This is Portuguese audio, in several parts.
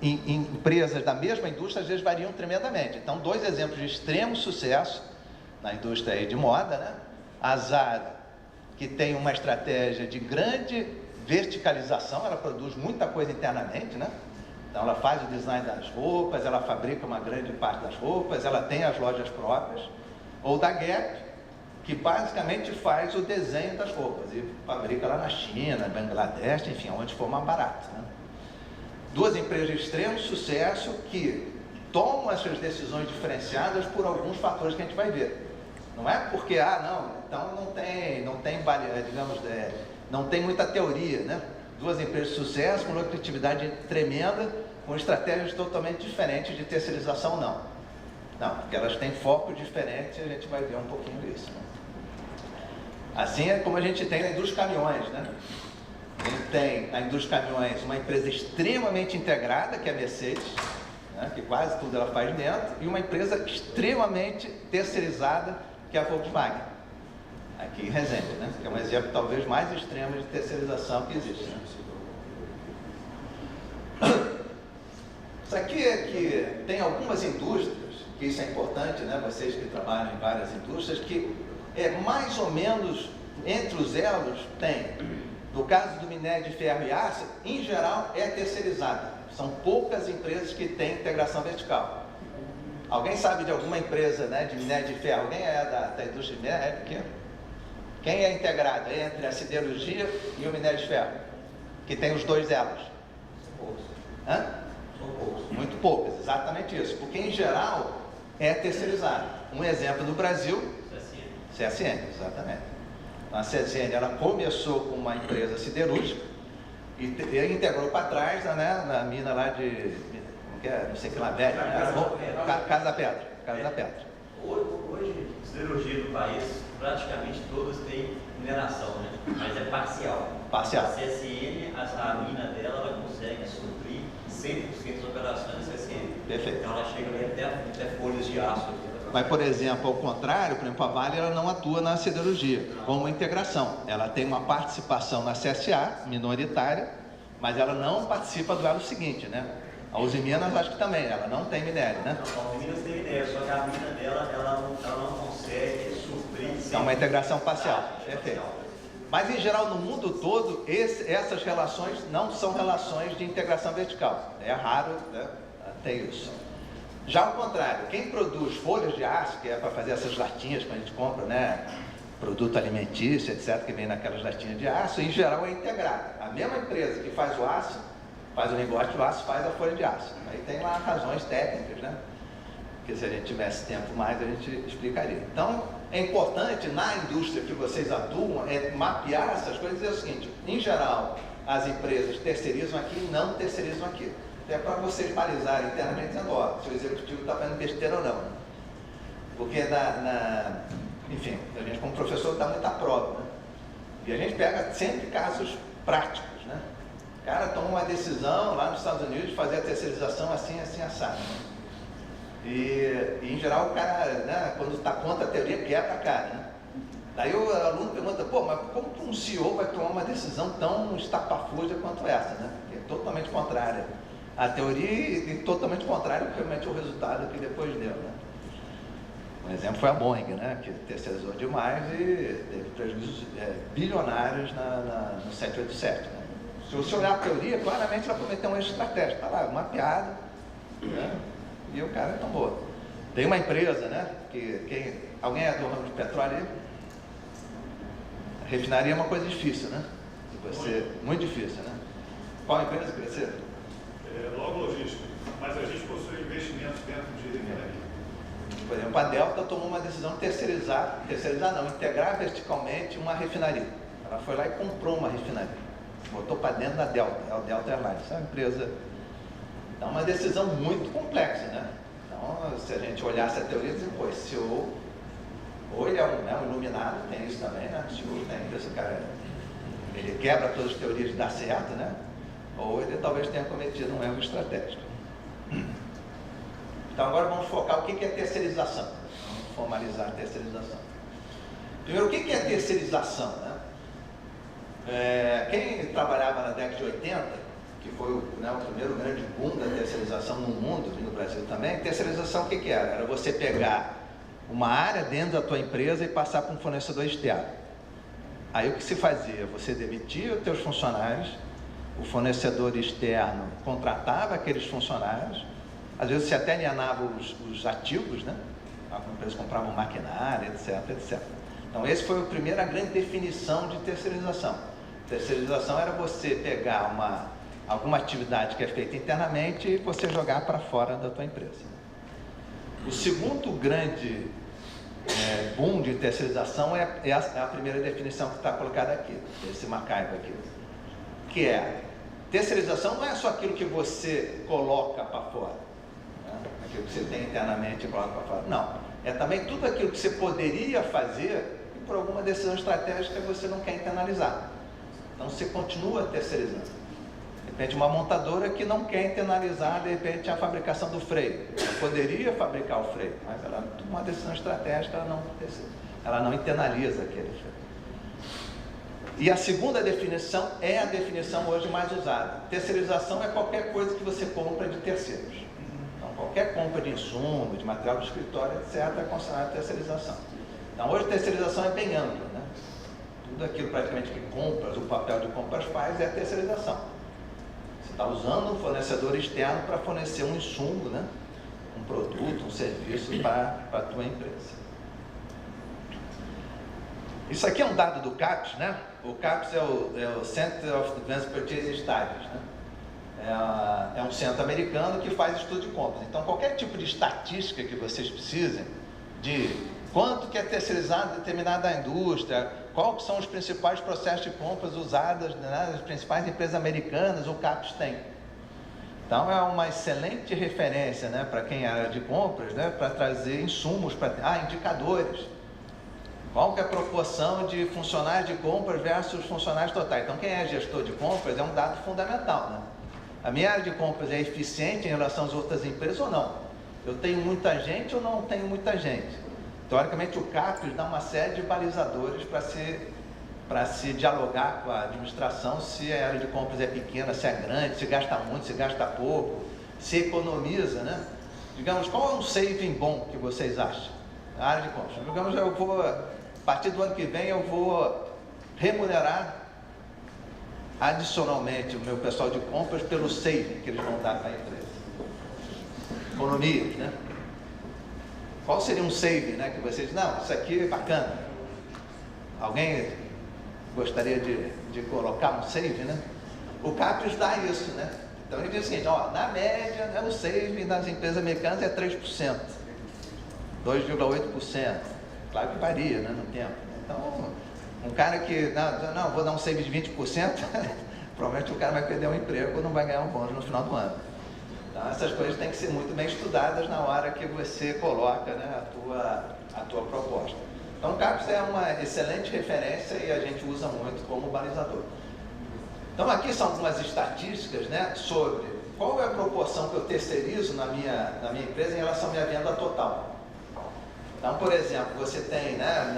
em empresas da mesma indústria, às vezes variam tremendamente. Então, dois exemplos de extremo sucesso na indústria aí de moda, né? A Zara, que tem uma estratégia de grande verticalização, ela produz muita coisa internamente, né? Então, ela faz o design das roupas, ela fabrica uma grande parte das roupas, ela tem as lojas próprias. Ou da Gap, que basicamente faz o desenho das roupas e fabrica lá na China, Bangladesh, enfim, onde for mais barato, né? Duas empresas de extremo sucesso que tomam as suas decisões diferenciadas por alguns fatores que a gente vai ver. Não é porque, então não tem digamos, não tem muita teoria, né? Duas empresas de sucesso com lucratividade tremenda, com estratégias totalmente diferentes de terceirização, não. Não, porque elas têm foco diferente e a gente vai ver um pouquinho disso, né? Assim é como a gente tem na indústria de caminhões, né? A gente tem na indústria de caminhões uma empresa extremamente integrada, que é a Mercedes, né? Que quase tudo ela faz dentro, e uma empresa extremamente terceirizada, que é a Volkswagen, aqui em Resende, né? Que é um exemplo talvez mais extremo de terceirização que existe, né? Isso aqui é que tem algumas indústrias, que isso é importante, né? Vocês que trabalham em várias indústrias, que é mais ou menos entre os elos tem, no caso do minério de ferro e aço, em geral é terceirizada. São poucas empresas que têm integração vertical. Alguém sabe de alguma empresa, né, de minério de ferro? Alguém é da indústria de minério? Quem é integrado entre a siderurgia e o minério de ferro? Que tem os dois elos? Poucos. Hã? São poucos. Muito poucas, exatamente isso. Porque em geral é terceirizado. Um exemplo no Brasil, CSN, exatamente. Então, a CSN ela começou com uma empresa siderúrgica e integrou para trás, né, na mina lá de, como que é, não sei que lá, velha, Casa da Pedra. Hoje, siderurgia do país, praticamente todas têm mineração, né? Mas é parcial. Parcial. A CSN, a mina dela, ela consegue suprir 100% das operações da CSN. Perfeito. Então ela chega ali até folhas de aço aqui. Mas, por exemplo, ao contrário, por exemplo, a Vale ela não atua na siderurgia como integração. Ela tem uma participação na CSA, minoritária, mas ela não participa do elo seguinte, né? A Usiminas acho que também, ela não tem minério, né? Não, a Usiminas tem minério, só que a mina dela, ela não consegue suprir. É uma integração parcial, perfeito. Mas, em geral, no mundo todo, essas relações não são relações de integração vertical. É raro, né, ter isso. Já ao contrário, quem produz folhas de aço, que é para fazer essas latinhas que a gente compra, né, produto alimentício, etc., que vem naquelas latinhas de aço, em geral é integrado. A mesma empresa que faz o aço, faz o negócio do aço, faz a folha de aço. Aí tem lá razões técnicas, né? Que se a gente tivesse tempo mais, a gente explicaria. Então, é importante na indústria que vocês atuam, é mapear essas coisas e dizer o seguinte, em geral, as empresas terceirizam aqui e não terceirizam aqui. Até para vocês balizarem internamente, dizendo, ó, se o executivo está fazendo besteira ou não. Porque, enfim, a gente como professor dá muita prova, né? E a gente pega sempre casos práticos, né? O cara toma uma decisão lá nos Estados Unidos de fazer a terceirização assim, assim, assado. Né? E, em geral, o cara, né, quando está contra a teoria, quebra a cara, né? Daí o aluno pergunta, pô, mas como que um CEO vai tomar uma decisão tão estapafúrdia quanto essa, né? Que é totalmente contrária à teoria e totalmente contrária realmente ao resultado que depois deu, né? Um exemplo foi a Boeing, né? Que terceirizou demais e teve prejuízos bilionários no 787, né? Se você olhar a teoria, claramente ela cometeu um erro estratégico, está lá, mapeado, né? E o cara tomou. Tem uma empresa, né? Alguém é do ramo de petróleo aí? A refinaria é uma coisa difícil, né? Muito difícil, né? Qual a empresa cresceu? Logo logística, mas a gente possui investimentos dentro de refinaria. Por exemplo, a Delta tomou uma decisão de terceirizar não, integrar verticalmente uma refinaria. Ela foi lá e comprou uma refinaria. Botou para dentro da Delta, é o Delta Airlines, é uma empresa. Então, uma decisão muito complexa, né? Então, se a gente olhasse a teoria, dizer, pô, esse CEO, ou ele é um iluminado, tem isso também, né? O CEO tem esse cara, ele quebra todas as teorias de dar certo, né? Ou ele talvez tenha cometido um erro estratégico. Então, agora vamos focar o que é terceirização. Vamos formalizar a terceirização. Primeiro, o que é terceirização, né? Quem trabalhava na década de 80, que foi o primeiro grande boom da terceirização no mundo, e no Brasil também. Terceirização, o que era? Era você pegar uma área dentro da tua empresa e passar para um fornecedor externo. Aí o que se fazia? Você demitia os teus funcionários, o fornecedor externo contratava aqueles funcionários, às vezes você até alienava os ativos, né? A empresa comprava um maquinário, etc, etc. Então, essa foi a primeira grande definição de terceirização. Terceirização era você pegar alguma atividade que é feita internamente e você jogar para fora da tua empresa. O segundo grande boom de terceirização é a primeira definição que está colocada aqui, esse McIver aqui, que é: terceirização não é só aquilo que você coloca para fora, né? Aquilo que você tem internamente e coloca para fora. Não, é também tudo aquilo que você poderia fazer e por alguma decisão estratégica você não quer internalizar. Então você continua terceirizando. De repente, uma montadora que não quer internalizar, de repente, a fabricação do freio. Ela poderia fabricar o freio, mas ela toma uma decisão estratégica, ela não internaliza aquele freio. E a segunda definição é a definição hoje mais usada. Terceirização é qualquer coisa que você compra de terceiros. Então, qualquer compra de insumo, de material do escritório, etc., é considerada terceirização. Então, hoje, terceirização é bem ampla, né? Tudo aquilo praticamente que compras, o papel de compras faz, é terceirização. Você está usando um fornecedor externo para fornecer um insumo, né? Um produto, um serviço para a tua empresa. Isso aqui é um dado do CAPES, né? O CAPES é o Center of Advanced Purchasing Studies, né? É um centro americano que faz estudo de compras. Então, qualquer tipo de estatística que vocês precisem, de quanto que é terceirizado determinada indústria, quais são os principais processos de compras usados nas principais empresas americanas, o CAPES tem. Então, é uma excelente referência, né, para quem é área de compras, né, para trazer insumos, indicadores. Qual que é a proporção de funcionários de compras versus funcionários totais? Então, quem é gestor de compras é um dado fundamental, né? A minha área de compras é eficiente em relação às outras empresas ou não? Eu tenho muita gente ou não tenho muita gente? Teoricamente, o CAPES dá uma série de balizadores para se dialogar com a administração, se a área de compras é pequena, se é grande, se gasta muito, se gasta pouco, se economiza, né? Digamos, qual é um saving bom que vocês acham? A área de compras. Digamos, a partir do ano que vem, eu vou remunerar adicionalmente o meu pessoal de compras pelo saving que eles vão dar para a empresa. Economias, né? Qual seria um saving, né? Que vocês, não, isso aqui é bacana. Alguém gostaria de colocar um saving, né? O CAPES dá isso, né? Então ele diz o seguinte, na média, né, o saving das empresas americanas é 3%, 2,8%. Claro que varia, né, no tempo. Então, um cara que, não, vou dar um saving de 20%, provavelmente o cara vai perder o emprego ou não vai ganhar um bônus no final do ano. Então, essas coisas têm que ser muito bem estudadas na hora que você coloca, né, a tua proposta. Então, o CAPES é uma excelente referência e a gente usa muito como balizador. Então, aqui são algumas estatísticas, né, sobre qual é a proporção que eu terceirizo na minha empresa em relação à minha venda total. Então, por exemplo, você tem, né,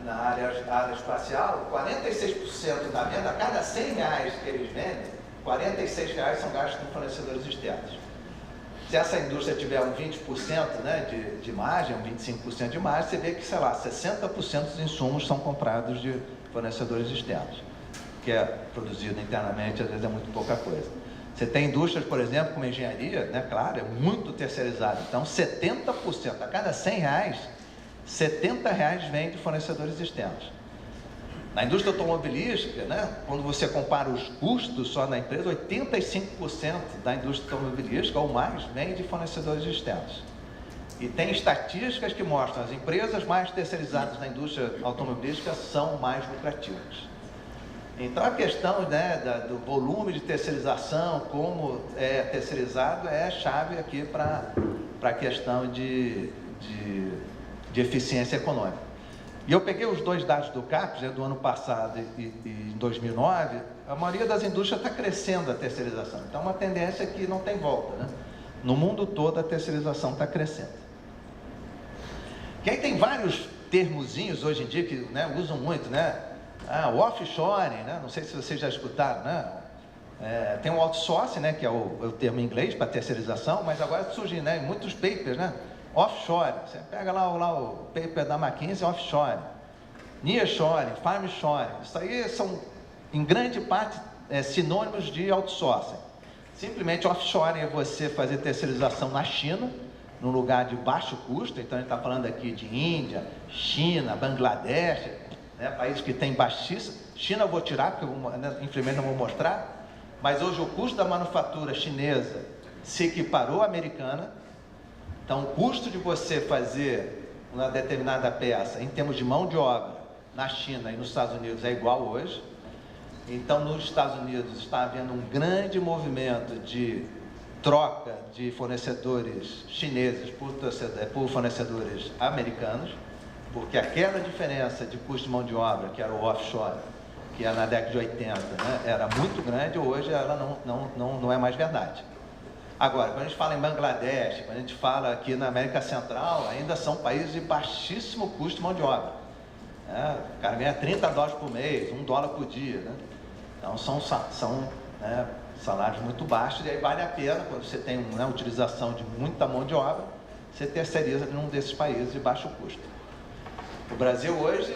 na área espacial, 46% da venda, a cada R$100 que eles vendem, R$46 são gastos com fornecedores externos. Se essa indústria tiver um 20%, né, de margem, um 25% de margem, você vê que, sei lá, 60% dos insumos são comprados de fornecedores externos, que é produzido internamente, às vezes é muito pouca coisa. Você tem indústrias, por exemplo, como engenharia, né, claro, é muito terceirizado. Então, 70%, a cada R$100, R$70 vem de fornecedores externos. Na indústria automobilística, né, quando você compara os custos só na empresa, 85% da indústria automobilística ou mais vem de fornecedores externos. E tem estatísticas que mostram que as empresas mais terceirizadas na indústria automobilística são mais lucrativas. Então, a questão, né, do volume de terceirização, como é terceirizado, é a chave aqui para a questão de eficiência econômica. E eu peguei os dois dados do CAPES, do ano passado e em 2009, a maioria das indústrias está crescendo a terceirização. Então, é uma tendência que não tem volta, né? No mundo todo, a terceirização está crescendo. E aí tem vários termozinhos hoje em dia que, né, usam muito, né? O offshoring, né? Não sei se vocês já escutaram, né? Tem o outsourcing, né, que é o termo em inglês para terceirização, mas agora surgem, né, muitos papers, né, offshore. Você pega lá o paper da McKinsey, offshore, nearshoring, farmshoring. Isso aí são, em grande parte, sinônimos de outsourcing. Simplesmente offshoring é você fazer terceirização na China, num lugar de baixo custo. Então a gente está falando aqui de Índia, China, Bangladesh, né, países que têm baixíssimo. China eu vou tirar, porque infelizmente não vou mostrar. Mas hoje o custo da manufatura chinesa se equiparou à americana. Então o custo de você fazer uma determinada peça em termos de mão de obra na China e nos Estados Unidos é igual hoje. Então nos Estados Unidos está havendo um grande movimento de troca de fornecedores chineses por fornecedores americanos, porque aquela diferença de custo de mão de obra, que era o offshore, que era na década de 80, né, era muito grande, hoje ela não é mais verdade. Agora, quando a gente fala em Bangladesh, quando a gente fala aqui na América Central, ainda são países de baixíssimo custo de mão de obra. O cara ganha $30 por mês, $1 por dia, né? Então são salários muito baixos, e aí vale a pena, quando você tem uma utilização de muita mão de obra, você terceiriza num desses países de baixo custo. O Brasil hoje,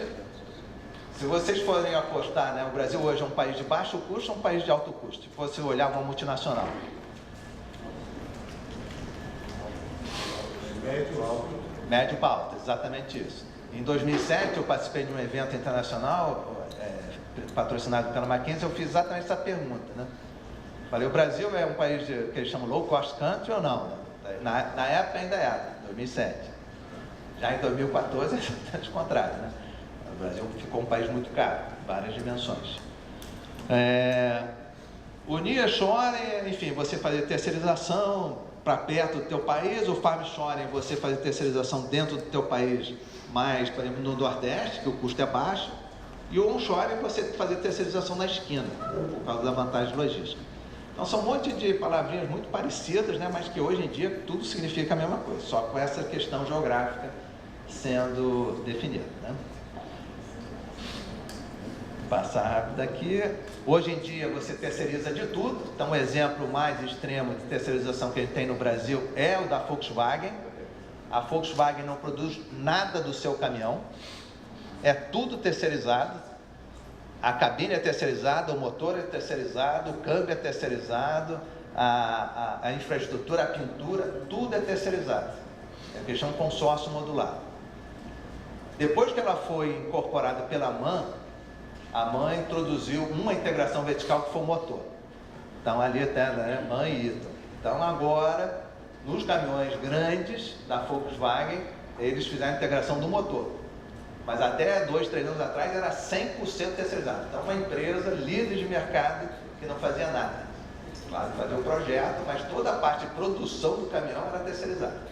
se vocês forem apostar, né, o Brasil hoje é um país de baixo custo ou um país de alto custo? Se você olhar uma multinacional. Médio alto. Médio para alto, exatamente isso. Em 2007, eu participei de um evento internacional, patrocinado pela McKinsey, eu fiz exatamente essa pergunta, né? Falei, o Brasil é um país que eles chamam low cost country ou não? Na época ainda era, 2007. Já em 2014 é exatamente o contrário, né? O Brasil ficou um país muito caro, várias dimensões. O nearshoring, enfim, você fazer terceirização para perto do teu país. O farmshoring, você fazer terceirização dentro do teu país, mais, por exemplo, no Nordeste, que o custo é baixo. E o onshoring, você fazer terceirização na esquina, por causa da vantagem logística. Então são um monte de palavrinhas muito parecidas, né, mas que hoje em dia tudo significa a mesma coisa, só com essa questão geográfica sendo definida, né? Vou passar rápido aqui. Hoje em dia você terceiriza de tudo. Então o exemplo mais extremo de terceirização que a gente tem no Brasil é o da Volkswagen. A Volkswagen não produz nada do seu caminhão, é tudo terceirizado. A cabine é terceirizada, o motor é terceirizado, o câmbio é terceirizado, a infraestrutura, a pintura, tudo é terceirizado. É questão de consórcio modular. Depois que ela foi incorporada pela MAN, a MAN introduziu uma integração vertical que foi o motor. Então ali até, né, MAN e Ito. Então agora, nos caminhões grandes da Volkswagen, eles fizeram a integração do motor. Mas até 2, 3 anos atrás era 100% terceirizado. Então uma empresa líder de mercado que não fazia nada. Claro, fazia o projeto, mas toda a parte de produção do caminhão era terceirizada.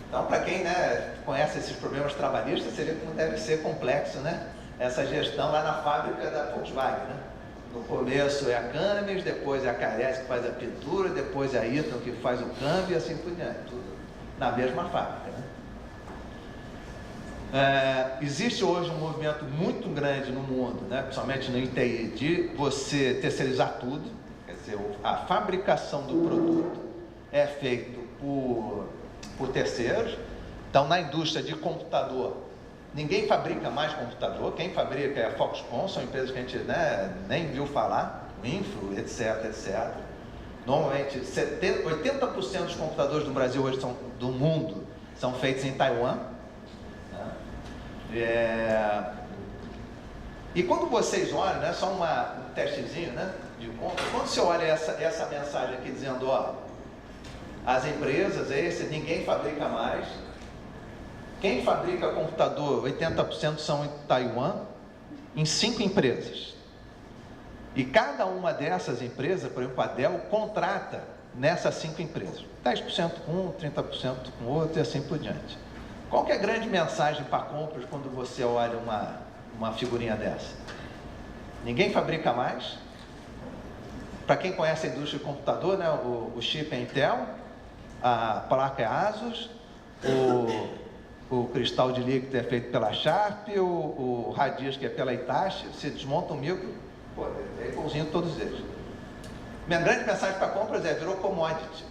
Então, para quem, né, conhece esses problemas trabalhistas, você vê como deve ser complexo, né, essa gestão lá na fábrica da Volkswagen, né? No começo é a Cummins, depois é a Caresse que faz a pintura, depois é a Eaton que faz o câmbio e assim por diante, tudo na mesma fábrica, né? Existe hoje um movimento muito grande no mundo, né, principalmente no ITI, de você terceirizar tudo. Quer dizer, a fabricação do produto é feito por terceiros. Então, na indústria de computador, ninguém fabrica mais computador. Quem fabrica é a Foxconn, são empresas que a gente, né, nem viu falar, Info, etc, etc. Normalmente, 80% dos computadores do Brasil hoje do mundo são feitos em Taiwan. E quando vocês olham, né, só um testezinho, né, de conta, quando você olha essa mensagem aqui dizendo, ó, as empresas, ninguém fabrica mais, quem fabrica computador, 80% são em Taiwan, em 5 empresas. E cada uma dessas empresas, por exemplo, a Dell, contrata nessas 5 empresas, 10% com um, 30% com outro e assim por diante. Qual que é a grande mensagem para compras quando você olha uma figurinha dessa? Ninguém fabrica mais. Para quem conhece a indústria de computador, né, o chip é Intel, a placa é Asus, o cristal de líquido é feito pela Sharp, o radisco é pela Hitachi. Você desmonta um micro, é igualzinho todos eles. Minha grande mensagem para compras é: virou commodity.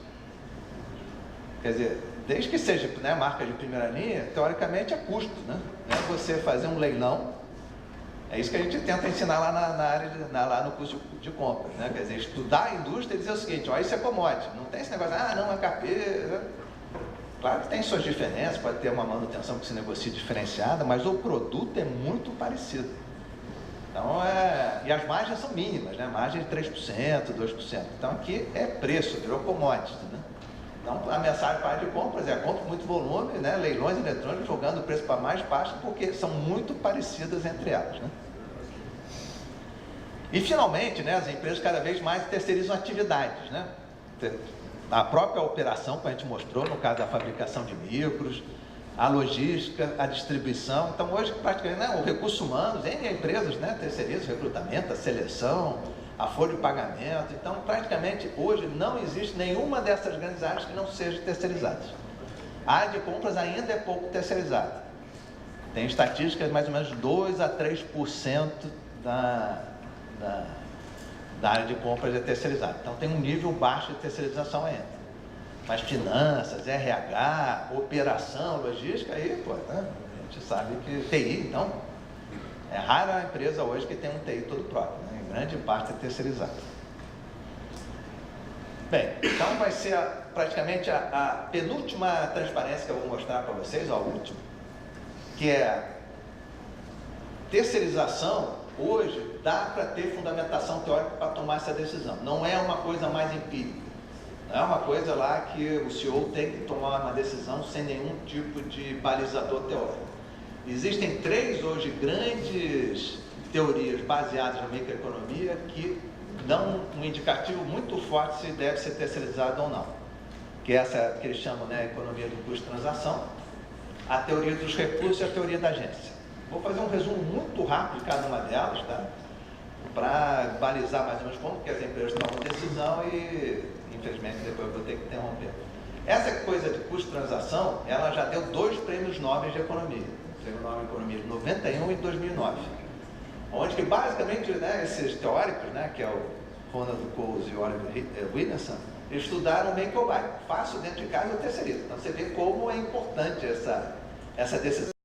Quer dizer, desde que seja, né, marca de primeira linha, teoricamente é custo, né? É você fazer um leilão. É isso que a gente tenta ensinar lá na área lá no curso de compras, né? Quer dizer, estudar a indústria e dizer o seguinte: ó, isso é commodity. Não tem esse negócio, não, é KP. Né? Claro que tem suas diferenças, pode ter uma manutenção que se negocia diferenciada, mas o produto é muito parecido. Então, e as margens são mínimas, né? Margem de 3%, 2%. Então, aqui é preço, virou commodity, né? Então, a mensagem para a área de compras é: compra muito volume, né? Leilões eletrônicos jogando o preço para mais baixo, porque são muito parecidas entre elas, né? E, finalmente, né, as empresas cada vez mais terceirizam atividades, né? A própria operação, como a gente mostrou, no caso da fabricação de micros, a logística, a distribuição. Então, hoje, praticamente, né, o recurso humano, N empresas, né, terceirizam o recrutamento, a seleção, a folha de pagamento. Então, praticamente, hoje, não existe nenhuma dessas grandes áreas que não seja terceirizada. A área de compras ainda é pouco terceirizada. Tem estatísticas de mais ou menos 2 a 3% da área de compras é terceirizada. Então, tem um nível baixo de terceirização ainda. Mas finanças, RH, operação, logística, aí, pô, né? A gente sabe que TI, então, é rara a empresa hoje que tem um TI todo próprio, né? Em grande parte é terceirizado. Bem, então vai ser praticamente a penúltima transparência que eu vou mostrar para vocês, a última, que é terceirização. Hoje dá para ter fundamentação teórica para tomar essa decisão. Não é uma coisa mais empírica. Não é uma coisa lá que o CEO tem que tomar uma decisão sem nenhum tipo de balizador teórico. Existem 3 hoje grandes teorias baseadas na microeconomia que dão um indicativo muito forte se deve ser terceirizado ou não. Que é essa que eles chamam, né, a economia do custo-transação, a teoria dos recursos e a teoria da agência. Vou fazer um resumo muito rápido de cada uma delas, tá? Para balizar mais ou menos como que as empresas tomam decisão e, infelizmente, depois eu vou ter que interromper. Essa coisa de custo-transação, ela já deu 2 prêmios Nobel de Economia. O prêmio Nobel de Economia de 91 e 2009. Onde que, basicamente, né, esses teóricos, né, que é o Ronald Coase e o Oliver Williamson, eles estudaram o make or buy. Faço dentro de casa ou terceirizo. Então, você vê como é importante essa decisão.